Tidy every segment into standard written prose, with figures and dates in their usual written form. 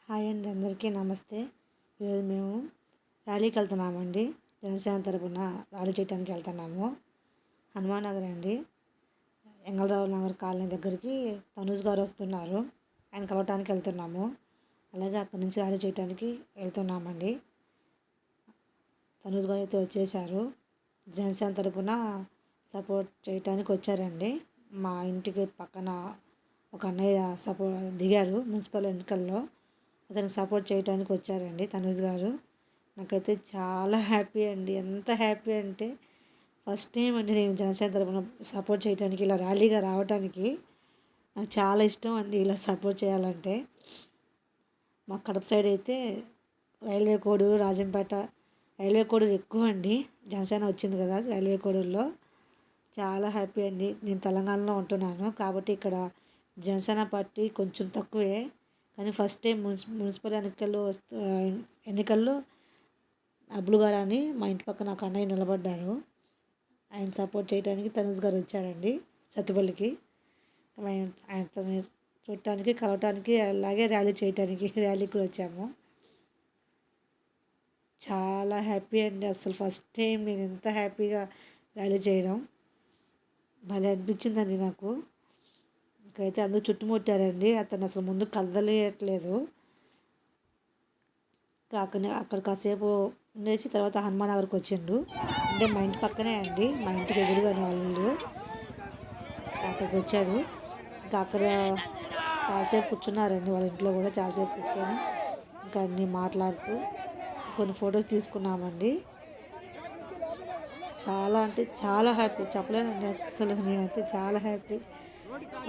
Hi అండి, అందరికీ నమస్తే. ఈరోజు మేము ర్యాలీకి వెళ్తున్నామండి. జనసేన తరపున ర్యాలీ చేయడానికి వెళ్తున్నాము. హనుమాన్ నగర్ అండి, ఎంగళరావు నగర్ కాలనీ దగ్గరికి తనూజ్ గారు వస్తున్నారు. ఆయన కలవటానికి వెళ్తున్నాము. అలాగే అక్కడి నుంచి ర్యాలీ చేయడానికి వెళ్తున్నామండి. తనూజ్ గారు అయితే వచ్చేసారు. జనసేన తరపున సపోర్ట్ చేయడానికి వచ్చారండి. మా ఇంటికి పక్కన ఒక అన్నయ్య దిగారు మున్సిపల్ ఎన్నికల్లో. అతనికి సపోర్ట్ చేయడానికి వచ్చారండి తనూజ్ గారు. నాకైతే చాలా హ్యాపీ అండి. ఎంత హ్యాపీ అంటే ఫస్ట్ టైం అండి నేను జనసేన తరపున సపోర్ట్ చేయడానికి, ఇలా ర్యాలీగా రావడానికి నాకు చాలా ఇష్టం అండి. ఇలా సపోర్ట్ చేయాలంటే మా కడప సైడ్ అయితే రైల్వే కోడూరు, రాజంపేట రైల్వే కోడూరు ఎక్కువ అండి. జనసేన వచ్చింది కదా రైల్వే కోడూరులో. చాలా హ్యాపీ అండి. నేను తెలంగాణలో ఉంటున్నాను కాబట్టి ఇక్కడ జనసేన పార్టీ కొంచెం తక్కువే. కానీ ఫస్ట్ టైం మున్సిపల్ ఎన్నికల్లో అబ్బులు గారు అని మా ఇంటి పక్కన ఒక అన్నయ్య నిలబడ్డారు. ఆయన సపోర్ట్ చేయడానికి తనూజ్ గారు వచ్చారండి సత్తుపల్లికి. ఆయన చూడటానికి, కలవటానికి, అలాగే ర్యాలీ చేయటానికి ర్యాలీకి వచ్చాము. చాలా హ్యాపీ అండి. అసలు ఫస్ట్ టైం నేను ఎంత హ్యాపీగా ర్యాలీ చేయడం భలే అనిపించిందండి నాకు. ఇక్కడైతే అందరూ చుట్టుముట్టారండి. అతను అసలు ముందు కదలట్లేదు. అక్కడ కాసేపు ఉండేసి తర్వాత హనుమాన్ నగర్కి వచ్చిండు. అంటే మా ఇంటి పక్కనే అండి, మా ఇంటికి ఎదురుగానే వాళ్ళ ఇల్లు. అక్కడికి వచ్చాడు. ఇంకా అక్కడ చాలాసేపు కూర్చున్నారండి. వాళ్ళ ఇంట్లో కూడా చాలాసేపు కూర్చొని ఇంకా అన్నీ మాట్లాడుతూ కొన్ని ఫొటోస్ తీసుకున్నామండి. చాలా అంటే చాలా హ్యాపీ, చెప్పలేనండి. అసలు నేనైతే చాలా హ్యాపీ.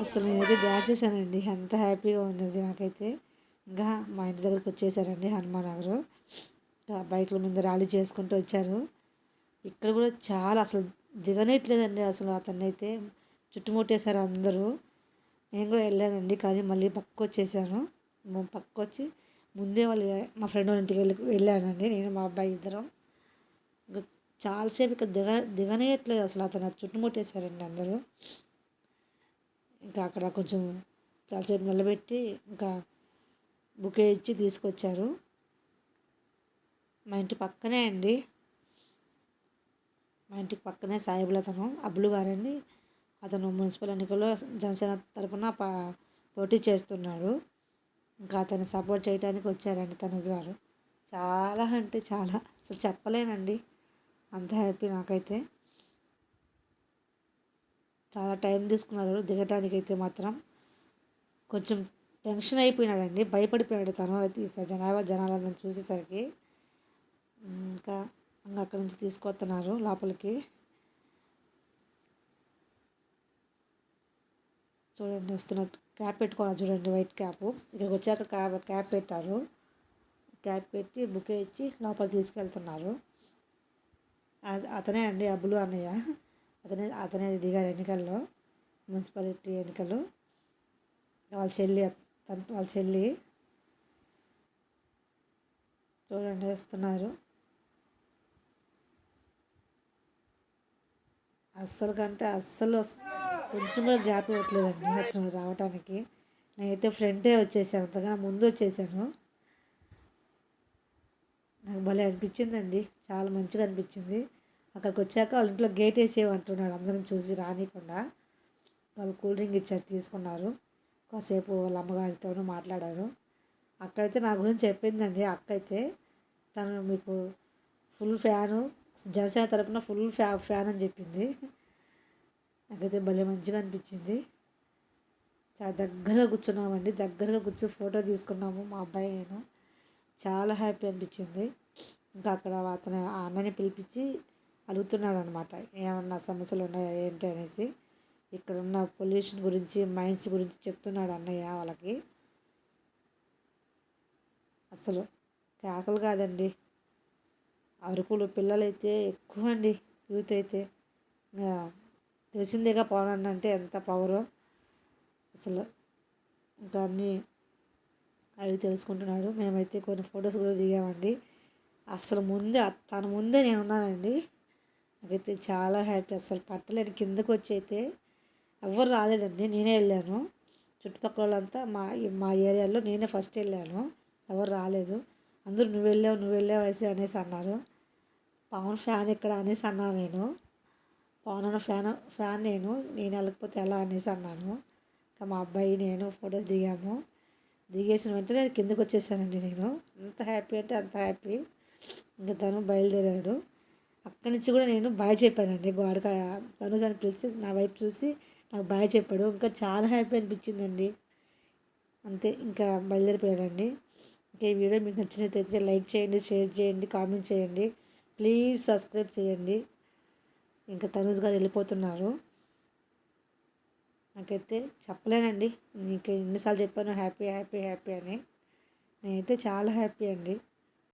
అసలు నేనైతే డ్యాన్స్ చేశానండి. ఎంత హ్యాపీగా ఉన్నది నాకైతే. ఇంకా మా ఇంటి దగ్గరికి వచ్చేసారండి హనుమాన్ నగరు. బైకుల మీద ర్యాలీ చేసుకుంటూ వచ్చారు. ఇక్కడ కూడా చాలా అసలు దిగనేట్లేదండి. అసలు అతన్ని అయితే చుట్టుముట్టేశారు అందరూ. నేను కూడా వెళ్ళానండి, కానీ మళ్ళీ పక్కకు వచ్చేసాను. పక్కకు వచ్చి ముందే మా ఫ్రెండ్ వాళ్ళ ఇంటికి వెళ్ళానండి, నేను మా అబ్బాయి ఇద్దరం. ఇంకా చాలాసేపు ఇక్కడ దిగనేయట్లేదు అసలు. అతను చుట్టుముట్టేశారండి అందరూ. ఇంకా అక్కడ కొంచెం చాలాసేపు నిలబెట్టి ఇంకా బుకే ఇచ్చి తీసుకొచ్చారు. మా ఇంటి పక్కనే అండి, మా ఇంటికి పక్కనే సాయిబుల్ అతను అబ్బులు గారండి. అతను మున్సిపల్ ఎన్నికల్లో జనసేన తరపున పోటీ చేస్తున్నాడు. ఇంకా అతన్ని సపోర్ట్ చేయడానికి వచ్చారండి తనుజ్ గారు. చాలా అంటే చాలా, అసలు చెప్పలేనండి. అంత హ్యాపీ నాకైతే. చాలా టైం తీసుకున్నారు దిగటానికి అయితే మాత్రం. కొంచెం టెన్షన్ అయిపోయినాడండి, భయపడిపోయాడు తను అయితే జనాలందరిని చూసేసరికి. ఇంకా అక్కడి నుంచి తీసుకొస్తున్నారు లోపలికి. చూడండి వస్తున్నట్టు క్యాప్ పెట్టుకోవాలి చూడండి, వైట్ క్యాప్. ఇక్కడికి వచ్చాక క్యాప్ పెట్టారు. క్యాప్ పెట్టి బుకే ఇచ్చి లోపల తీసుకెళ్తున్నారు. అతనే అండి అబ్బులు అన్నయ్య. అతనే దిగారు ఎన్నికల్లో, మున్సిపాలిటీ ఎన్నికలు. వాళ్ళ చెల్లి చూడండి వస్తున్నారు. అస్సలు కొంచెం కూడా గ్యాప్ ఇవ్వట్లేదండి అతను రావడానికి. నేనైతే ఫ్రంటే వచ్చేసాను, అంతగా ముందు వచ్చేసాను. నాకు భలే అనిపించిందండి, చాలా మంచిగా అనిపించింది. అక్కడికి వచ్చాక వాళ్ళ ఇంట్లో గేట్ వేసేయమంటున్నాడు అందరం చూసి రానికుండా. వాళ్ళు కూల్ డ్రింక్ ఇచ్చారు, తీసుకున్నారు. కాసేపు వాళ్ళ అమ్మగారితోనూ మాట్లాడారు. అక్కడైతే నా గురించి చెప్పిందండి అక్క అయితే. తను మీకు ఫుల్ ఫ్యాను, జనసేన తరపున ఫుల్ ఫ్యాన్ అని చెప్పింది. నాకైతే భలే మంచిగా అనిపించింది. చాలా దగ్గరగా కూర్చున్నామండి, దగ్గరగా కూర్చొని ఫోటో తీసుకున్నాము మా అబ్బాయి నేను. చాలా హ్యాపీ అనిపించింది. ఇంకా అక్కడ అతను ఆ అన్నని పిలిపించి అడుగుతున్నాడు అనమాట, ఏమన్నా సమస్యలు ఉన్నాయా ఏంటి అనేసి. ఇక్కడ ఉన్న పొల్యూషన్ గురించి, మైన్స్ గురించి చెప్తున్నాడు అన్నయ్య వాళ్ళకి. అసలు కేకలు కాదండి, అరుపులు. పిల్లలైతే ఎక్కువ అండి, యూత్ అయితే ఇంకా తెలిసిందేగా పవన్ అంటే ఎంత పవరో. అసలు ఇంకా అన్నీ అడిగి తెలుసుకుంటున్నాడు. మేమైతే కొన్ని ఫొటోస్ కూడా దిగామండి. అసలు తన ముందే నేను ఉన్నానండి. నాకైతే చాలా హ్యాపీ, అసలు పట్టలేని. కిందకు వచ్చి అయితే ఎవరు రాలేదండి, నేనే వెళ్ళాను. చుట్టుపక్కల వాళ్ళంతా మా ఏరియాలో నేనే ఫస్ట్ వెళ్ళాను. ఎవరు రాలేదు. అందరూ నువ్వు వెళ్ళావు అనేసి అన్నారు. పవన్ ఫ్యాన్ ఇక్కడ అనేసి అన్నాను నేను. పవన్ అన్న ఫ్యాన్ నేను వెళ్ళకపోతే ఎలా అనేసి అన్నాను. ఇంకా మా అబ్బాయి నేను ఫొటోస్ దిగాము. దిగేసిన వెంటనే కిందకు వచ్చేసానండి నేను. అంత హ్యాపీ అంటే అంత హ్యాపీ. ఇంకా తను బయలుదేరాడు. అక్కడి నుంచి కూడా నేను బాయ్ చెప్పానండి. గోడక తనుజ్ అని పిలిచి నా వైపు చూసి నాకు బాయ్ చెప్పాడు. ఇంకా చాలా హ్యాపీ అనిపించిందండి. అంతే, ఇంకా బయలుదేరిపోయాడండి. ఇంకా ఈ వీడియో మీకు నచ్చినట్లయితే లైక్ చేయండి, షేర్ చేయండి, కామెంట్ చేయండి, ప్లీజ్ సబ్స్క్రైబ్ చేయండి. ఇంకా తనుజ్ గారు వెళ్ళిపోతున్నారు. నాకైతే చెప్పలేనండి. నీకు ఎన్నిసార్లు చెప్పాను హ్యాపీ హ్యాపీ హ్యాపీ అని. నేనైతే చాలా హ్యాపీ అండి.